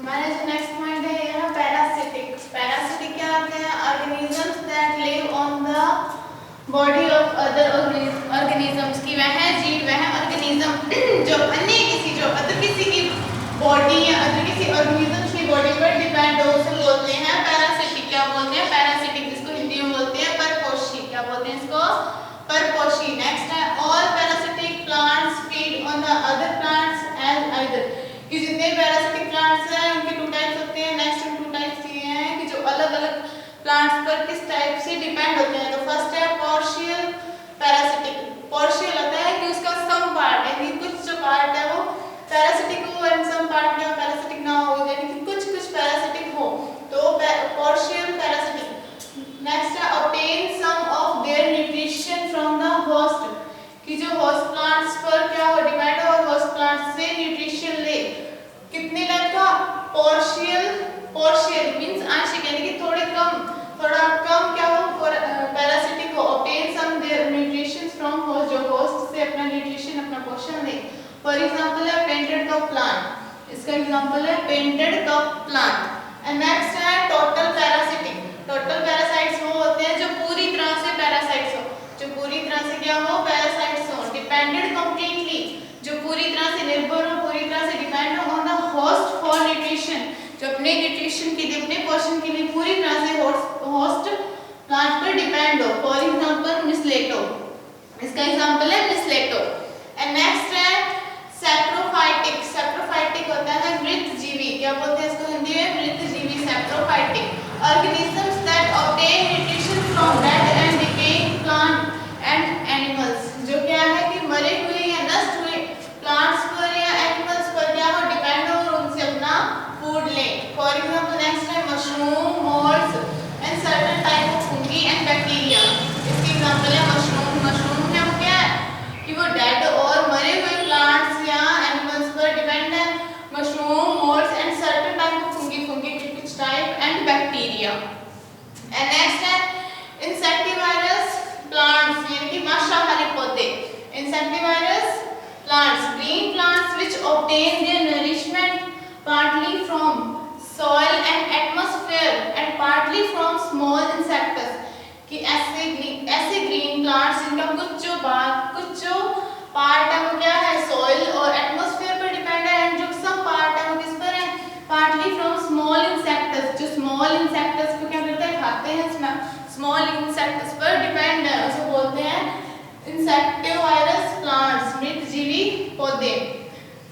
हमारा जो next point है यह पैरासिटिक। पैरासिटिक क्या होते हैं? Organisms that live on the body of other organisms की वह जीव वह ऑर्गेनिज्म जो अन्य किसी जो अदर किसी की बॉडी या अदर किसी ऑर्गेनिजम्स की बॉडी पर डिपेंड हो उसे बोलते हैं पैरासिटिक। क्या बोलते हैं? पैरासिटिक, जिसको हिंदी में बोलते हैं परपोषी। क्या बोलते हैं इसको? परपोषी। नेक्स्ट है all parasitic plants feed on the other plants as either, कि जितने पैरासिटिक प्लांट्स हैं उनके टू टाइप्स होते हैं। नेक्स्ट टू टाइप्स ये हैं कि जो अलग अलग प्लांट्स पर किस टाइप से डिपेंड होते हैं। तो फर्स्ट है पार्शियल पैरासिटिक। पार्शियल होता है कि उसका सम पार्ट है कि कुछ जो पार्ट है वो पैरासिटिक हो एंड सम पार्ट क्या पैरासिटिक ना हो, यानी कि कुछ कुछ पैरासिटिक हो, तो पार्शियल पैरासिटिक। नेक्स्ट है obtain some of their nutrition from the host, कि जो होस्ट प्लांट्स पर क्या हो डिपेंड हो और होस्ट प्लांट्स से न्यूट्रिशन ले। कितने टाइप का? पार्शियल। पार्शियल मींस आंशिक, यानी कि थोड़ा कम क्या हो पैरासिटिक हो। Obtain some their nutrition from host, जो होस्ट से अपना न्यूट्रिशन अपना पोषण ले। फॉर एग्जांपल है पेंटेड कप प्लांट, इसका एग्जांपल है painted cup plant. And next है टोटल पैरासिटिक। टोटल पैरासाइट्स वो होते हैं जो पूरी तरह से पैरासाइट्स हो, जो पूरी तरह से क्या हो पैरासाइट्स हो। डिपेंडेड कंप्लीटली, जो पूरी तरह से निर्भर हो, पूरी तरह से डिपेंड हो on the host for nutrition, जो अपने न्यूट्रिशन के लिए अपने पोषण के लिए पूरी तरह से होस्ट प्लांट पर डिपेंड हो। फॉर एग्जांपल मिसलेटो, इसका एग्जांपल है मिसलेटो। एंड नेक्स्ट है सैप्रोफाइटिक। सैप्रोफाइटिक होता है मृतजीवी। क्या बोलते हैं इसको हिंदी में? मृतजीवी, saprophytic. Organisms that obtain nutrition from dead and decaying plant and animals, जो क्या है कि मरे हुए या नष्ट हुए प्लांट्स पर या एनिमल्स पर क्या हो डिपेंड हो और उनसे अपना फूड ले। फॉर एग्जांपल नेक्स्ट है mushroom, moulds and certain type of fungi and bacteria. इसके एग्जांपल है मशरूम। मशरूम है वो क्या है कि वो डेड और मरे हुए प्लांट्स या एनिमल्स पर डिपेंड है। Mushroom, moulds and certain type of fungi, fungi के कुछ type and bacteria. And next है इंसेक्टिवाइरस प्लांट्स, यानी कि मांसाहारी पौधे। इंसेक्टिवाइरस plants, green plants which obtain their nourishment partly from soil and atmosphere and partly from small insects, कि ऐसे green plants जिनका कुछ जो पार्ट है वो क्या है soil और atmosphere पर डिपेंड है, एंड जो सब पार्ट है वो किस पर है partly from small insects, जो small insects को क्या करते हैं खाते हैं, small insects पर डिपेंड है, उसे बोलते हैं इंसेक्टिवाइरस प्लांट्स, मृतजीवी पौधे।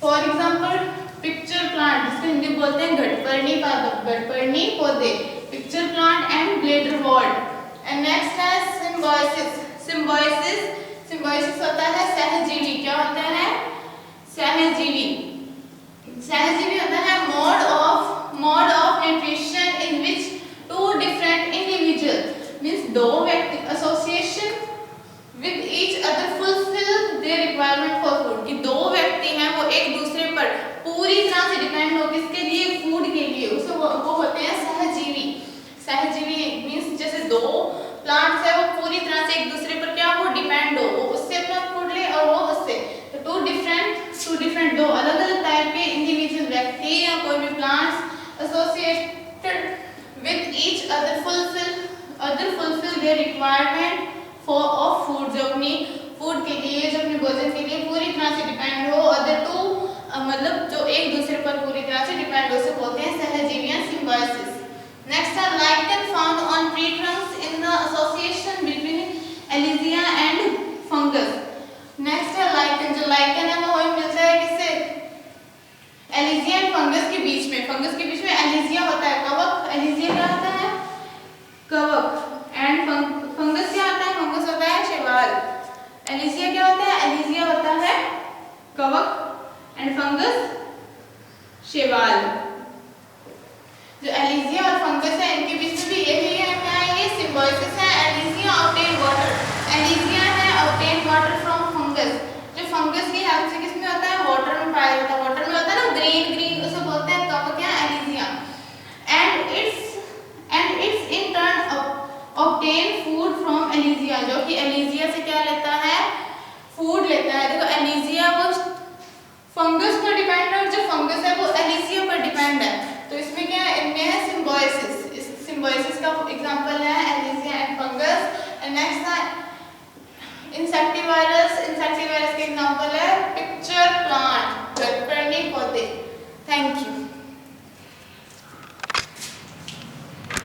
फॉर एग्जांपल पिक्चर प्लांट, जिसको हिंदी बोलते हैं घटपर्णी पौधे, pitcher plant and bladderwort. And next है सिम्बायोसिस। सिम्बायोसिस होता है सहजीवी। क्या होता है? सहजीवी। सहजीवी होता है mode of nutrition in which two different individual means दो व्यक्ति association with each other fulfill their requirement for food, कि दो व्यक्ति हैं वो एक दूसरे पर पूरी तरह से डिपेंड हो किसके लिए? फूड के लिए। उसे वो होते हैं सहजीवी। सहजीवी मींस जैसे दो प्लांट्स है वो पूरी तरह से एक दूसरे पर क्या हो डिपेंड हो, वो उससे अपना फूड ले और वो उससे। तो टू डिफरेंट दो अलग अलग टाइप के इंडिविजुअल व्यक्ति या कोई भी plants associated with each other fulfill their requirement of food, जो अपनी फूड के लिए जो अपने भोजन के लिए पूरी तरह से डिपेंड हो। अदर टू मतलब जो एक दूसरे पर पूरी तरह से डिपेंड हो, उसे बोलते हैं सहजीवी या सिम्बायोसिस। नेक्स्ट है lichen found on tree trunks in the association between algae and fungus. Next है लाइकन। जो लाइकन है वो मिलता है किससे? एलिजिया एंड फंगस के बीच में। फंगस के बीच में एलिजिया होता है कवक। एलिजिया क्या होता है? कवक। एंड फंगस क्या होता है? फंगस होता है शैवाल। एलिजिया क्या होता है? एलिजिया होता है कवक एंड फंगस शैवाल। जो एलिजिया और फंगस है इनके बीच में भी यही है, क्या है ये? सिम्बायोसिस है। एलिजिया ऑब्टेन वाटर। एलिजिया है ऑब्टेन वाटर फ्रॉम फंगस। जो फंगस की हेल्प से किसमें होता है? वाटर में पाया जाता है। वाटर में होता है ना ग्रीन, उसे बोलते हैं कवक या algae. And its in turn obtain food from algae, जो कि एलिजिया से क्या लेता है? फूड लेता है। देखो एलिजिया वो फंगस पर डिपेंड है और जो फंगस है वो एलिजिया पर डिपेंड है। इनमें है सिम्बायोसिस। इस सिम्बायोसिस का एग्जांपल है एलिजिया एंड फंगस। एंड नेक्स्ट है इंसेक्टिवायरस